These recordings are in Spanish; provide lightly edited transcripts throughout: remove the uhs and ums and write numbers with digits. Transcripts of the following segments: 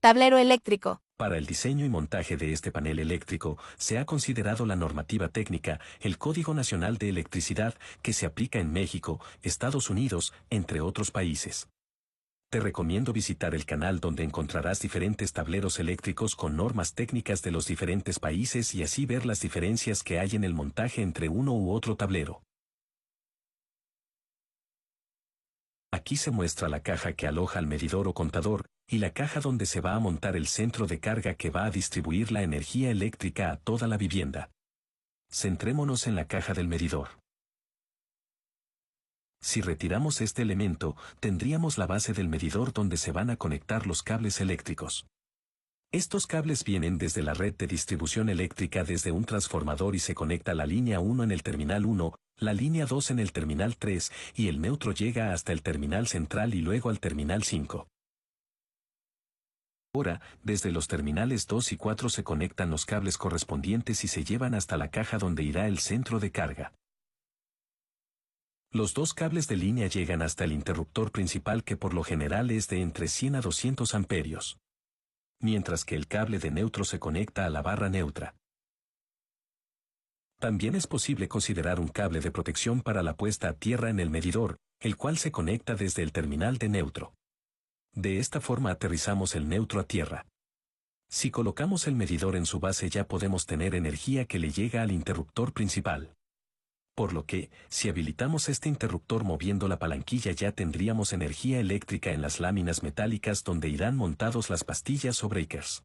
Tablero eléctrico. Para el diseño y montaje de este panel eléctrico, se ha considerado la normativa técnica, el Código Nacional de Electricidad, que se aplica en México, Estados Unidos, entre otros países. Te recomiendo visitar el canal donde encontrarás diferentes tableros eléctricos con normas técnicas de los diferentes países y así ver las diferencias que hay en el montaje entre uno u otro tablero. Aquí se muestra la caja que aloja al medidor o contador, y la caja donde se va a montar el centro de carga que va a distribuir la energía eléctrica a toda la vivienda. Centrémonos en la caja del medidor. Si retiramos este elemento, tendríamos la base del medidor donde se van a conectar los cables eléctricos. Estos cables vienen desde la red de distribución eléctrica desde un transformador y se conecta la línea 1 en el terminal 1, la línea 2 en el terminal 3 y el neutro llega hasta el terminal central y luego al terminal 5. Ahora, desde los terminales 2 y 4 se conectan los cables correspondientes y se llevan hasta la caja donde irá el centro de carga. Los dos cables de línea llegan hasta el interruptor principal que por lo general es de entre 100 a 200 amperios. Mientras que el cable de neutro se conecta a la barra neutra. También es posible considerar un cable de protección para la puesta a tierra en el medidor, el cual se conecta desde el terminal de neutro. De esta forma aterrizamos el neutro a tierra. Si colocamos el medidor en su base ya podemos tener energía que le llega al interruptor principal. Por lo que, si habilitamos este interruptor moviendo la palanquilla ya tendríamos energía eléctrica en las láminas metálicas donde irán montados las pastillas o breakers.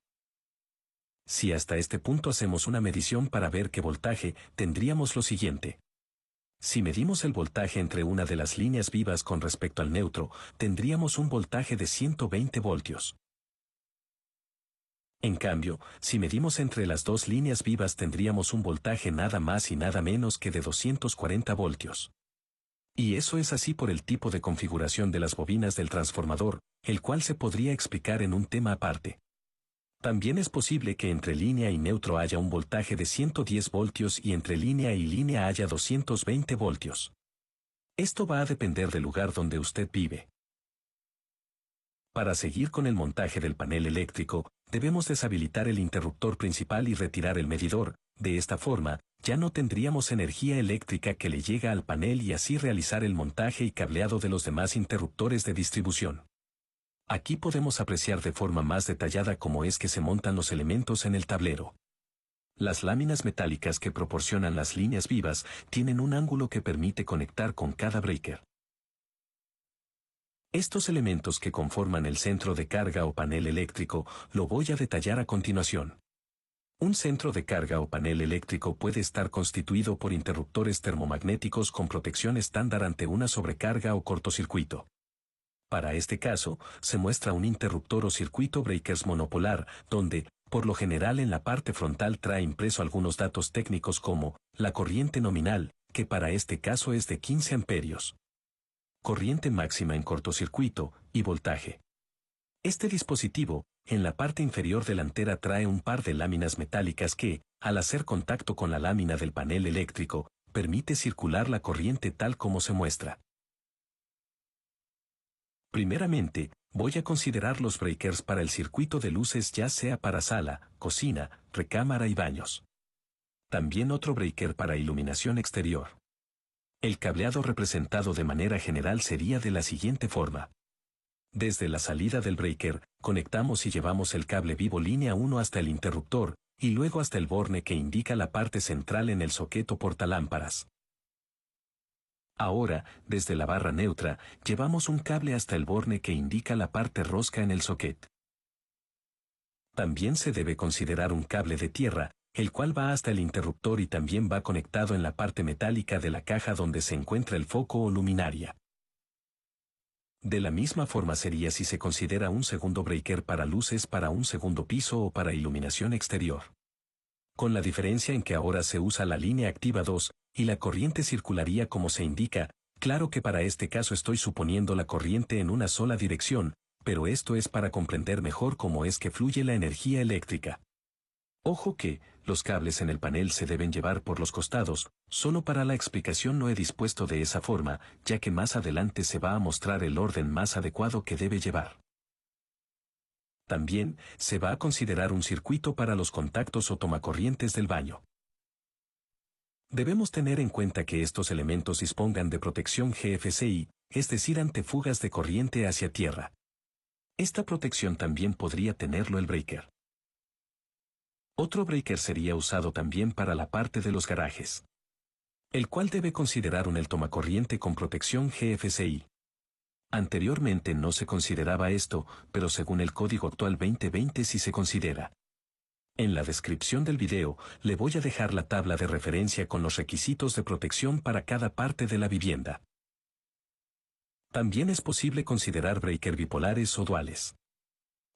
Si hasta este punto hacemos una medición para ver qué voltaje, tendríamos lo siguiente. Si medimos el voltaje entre una de las líneas vivas con respecto al neutro, tendríamos un voltaje de 120 voltios. En cambio, si medimos entre las dos líneas vivas tendríamos un voltaje nada más y nada menos que de 240 voltios. Y eso es así por el tipo de configuración de las bobinas del transformador, el cual se podría explicar en un tema aparte. También es posible que entre línea y neutro haya un voltaje de 110 voltios y entre línea y línea haya 220 voltios. Esto va a depender del lugar donde usted vive. Para seguir con el montaje del panel eléctrico, debemos deshabilitar el interruptor principal y retirar el medidor. De esta forma, ya no tendríamos energía eléctrica que le llega al panel y así realizar el montaje y cableado de los demás interruptores de distribución. Aquí podemos apreciar de forma más detallada cómo es que se montan los elementos en el tablero. Las láminas metálicas que proporcionan las líneas vivas tienen un ángulo que permite conectar con cada breaker. Estos elementos que conforman el centro de carga o panel eléctrico lo voy a detallar a continuación. Un centro de carga o panel eléctrico puede estar constituido por interruptores termomagnéticos con protección estándar ante una sobrecarga o cortocircuito. Para este caso, se muestra un interruptor o circuito breakers monopolar, donde, por lo general en la parte frontal trae impreso algunos datos técnicos como, la corriente nominal, que para este caso es de 15 amperios. Corriente máxima en cortocircuito, y voltaje. Este dispositivo, en la parte inferior delantera trae un par de láminas metálicas que, al hacer contacto con la lámina del panel eléctrico, permite circular la corriente tal como se muestra. Primeramente, voy a considerar los breakers para el circuito de luces ya sea para sala, cocina, recámara y baños. También otro breaker para iluminación exterior. El cableado representado de manera general sería de la siguiente forma. Desde la salida del breaker, conectamos y llevamos el cable vivo línea 1 hasta el interruptor, y luego hasta el borne que indica la parte central en el socket o portalámparas. Ahora, desde la barra neutra, llevamos un cable hasta el borne que indica la parte rosca en el socket. También se debe considerar un cable de tierra, el cual va hasta el interruptor y también va conectado en la parte metálica de la caja donde se encuentra el foco o luminaria. De la misma forma sería si se considera un segundo breaker para luces para un segundo piso o para iluminación exterior. Con la diferencia en que ahora se usa la línea activa 2, y la corriente circularía como se indica, claro que para este caso estoy suponiendo la corriente en una sola dirección, pero esto es para comprender mejor cómo es que fluye la energía eléctrica. Ojo que, los cables en el panel se deben llevar por los costados, solo para la explicación no he dispuesto de esa forma, ya que más adelante se va a mostrar el orden más adecuado que debe llevar. También, se va a considerar un circuito para los contactos o tomacorrientes del baño. Debemos tener en cuenta que estos elementos dispongan de protección GFCI, es decir, ante fugas de corriente hacia tierra. Esta protección también podría tenerlo el breaker. Otro breaker sería usado también para la parte de los garajes, el cual debe considerar el tomacorriente con protección GFCI. Anteriormente no se consideraba esto, pero según el Código Actual 2020 sí se considera. En la descripción del video, le voy a dejar la tabla de referencia con los requisitos de protección para cada parte de la vivienda. También es posible considerar breaker bipolares o duales.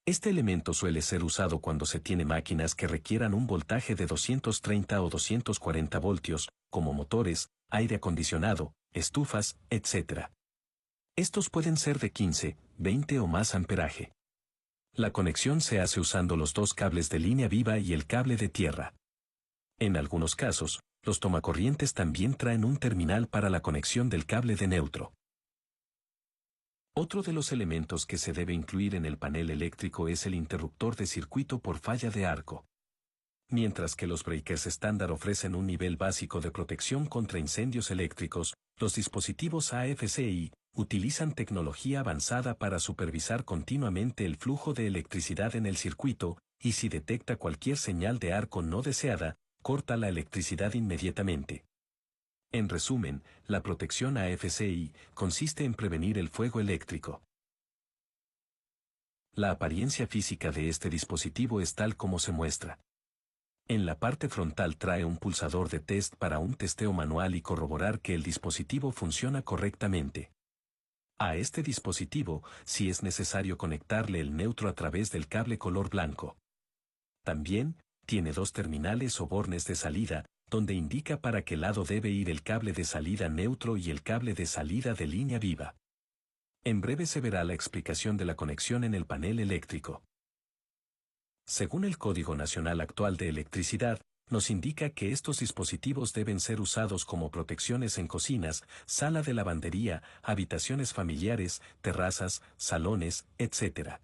Este elemento suele ser usado cuando se tiene máquinas que requieran un voltaje de 230 o 240 voltios, como motores, aire acondicionado, estufas, etc. Estos pueden ser de 15, 20 o más amperaje. La conexión se hace usando los dos cables de línea viva y el cable de tierra. En algunos casos, los tomacorrientes también traen un terminal para la conexión del cable de neutro. Otro de los elementos que se debe incluir en el panel eléctrico es el interruptor de circuito por falla de arco. Mientras que los breakers estándar ofrecen un nivel básico de protección contra incendios eléctricos, los dispositivos AFCI utilizan tecnología avanzada para supervisar continuamente el flujo de electricidad en el circuito, y si detecta cualquier señal de arco no deseada, corta la electricidad inmediatamente. En resumen, la protección AFCI consiste en prevenir el fuego eléctrico. La apariencia física de este dispositivo es tal como se muestra. En la parte frontal trae un pulsador de test para un testeo manual y corroborar que el dispositivo funciona correctamente. A este dispositivo, sí es necesario conectarle el neutro a través del cable color blanco. También, tiene dos terminales o bornes de salida, donde indica para qué lado debe ir el cable de salida neutro y el cable de salida de línea viva. En breve se verá la explicación de la conexión en el panel eléctrico. Según el Código Nacional Actual de Electricidad, nos indica que estos dispositivos deben ser usados como protecciones en cocinas, sala de lavandería, habitaciones familiares, terrazas, salones, etc.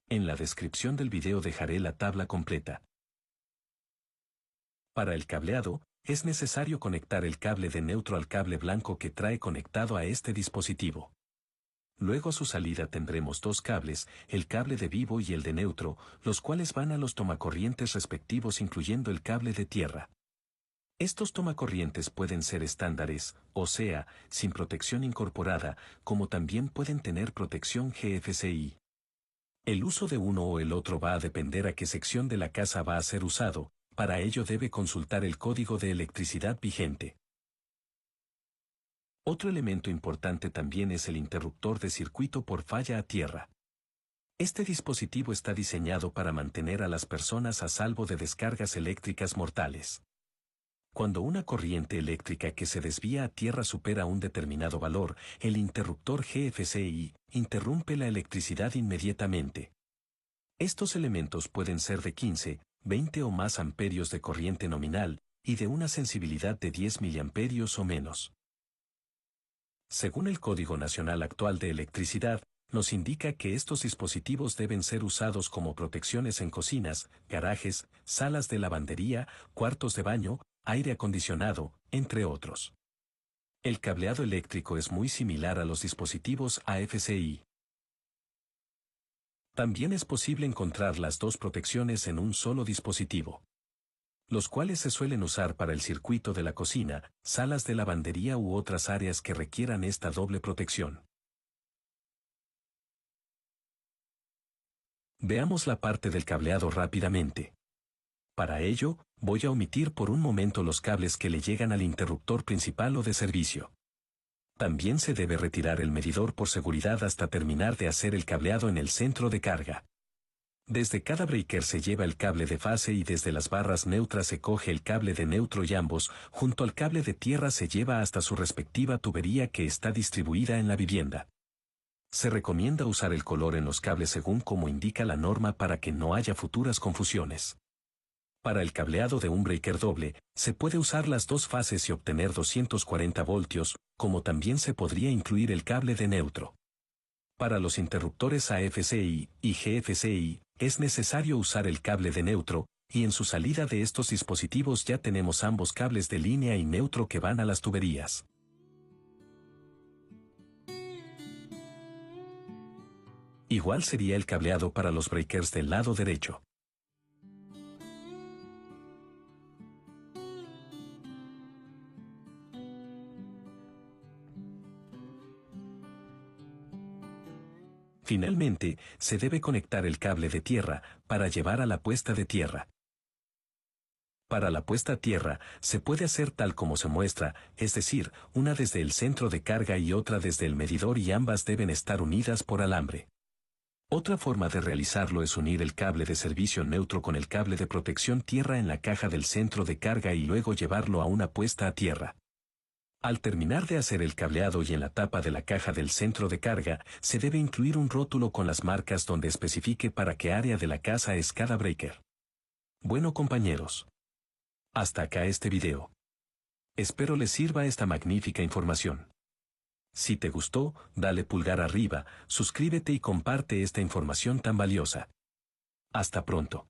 En la descripción del video dejaré la tabla completa. Para el cableado, es necesario conectar el cable de neutro al cable blanco que trae conectado a este dispositivo. Luego a su salida tendremos dos cables, el cable de vivo y el de neutro, los cuales van a los tomacorrientes respectivos incluyendo el cable de tierra. Estos tomacorrientes pueden ser estándares, o sea, sin protección incorporada, como también pueden tener protección GFCI. El uso de uno o el otro va a depender a qué sección de la casa va a ser usado, para ello debe consultar el código de electricidad vigente. Otro elemento importante también es el interruptor de circuito por falla a tierra. Este dispositivo está diseñado para mantener a las personas a salvo de descargas eléctricas mortales. Cuando una corriente eléctrica que se desvía a tierra supera un determinado valor, el interruptor GFCI interrumpe la electricidad inmediatamente. Estos elementos pueden ser de 15, 20 o más amperios de corriente nominal, y de una sensibilidad de 10 miliamperios o menos. Según el Código Nacional Actual de Electricidad, nos indica que estos dispositivos deben ser usados como protecciones en cocinas, garajes, salas de lavandería, cuartos de baño, aire acondicionado, entre otros. El cableado eléctrico es muy similar a los dispositivos AFCI. También es posible encontrar las dos protecciones en un solo dispositivo, los cuales se suelen usar para el circuito de la cocina, salas de lavandería u otras áreas que requieran esta doble protección. Veamos la parte del cableado rápidamente. Para ello, voy a omitir por un momento los cables que le llegan al interruptor principal o de servicio. También se debe retirar el medidor por seguridad hasta terminar de hacer el cableado en el centro de carga. Desde cada breaker se lleva el cable de fase y desde las barras neutras se coge el cable de neutro y ambos, junto al cable de tierra se lleva hasta su respectiva tubería que está distribuida en la vivienda. Se recomienda usar el color en los cables según como indica la norma para que no haya futuras confusiones. Para el cableado de un breaker doble, se puede usar las dos fases y obtener 240 voltios, como también se podría incluir el cable de neutro. Para los interruptores AFCI y GFCI, es necesario usar el cable de neutro, y en su salida de estos dispositivos ya tenemos ambos cables de línea y neutro que van a las tuberías. Igual sería el cableado para los breakers del lado derecho. Finalmente, se debe conectar el cable de tierra, para llevar a la puesta de tierra. Para la puesta a tierra, se puede hacer tal como se muestra, es decir, una desde el centro de carga y otra desde el medidor y ambas deben estar unidas por alambre. Otra forma de realizarlo es unir el cable de servicio neutro con el cable de protección tierra en la caja del centro de carga y luego llevarlo a una puesta a tierra. Al terminar de hacer el cableado y en la tapa de la caja del centro de carga, se debe incluir un rótulo con las marcas donde especifique para qué área de la casa es cada breaker. Bueno compañeros. Hasta acá este video. Espero les sirva esta magnífica información. Si te gustó, dale pulgar arriba, suscríbete y comparte esta información tan valiosa. Hasta pronto.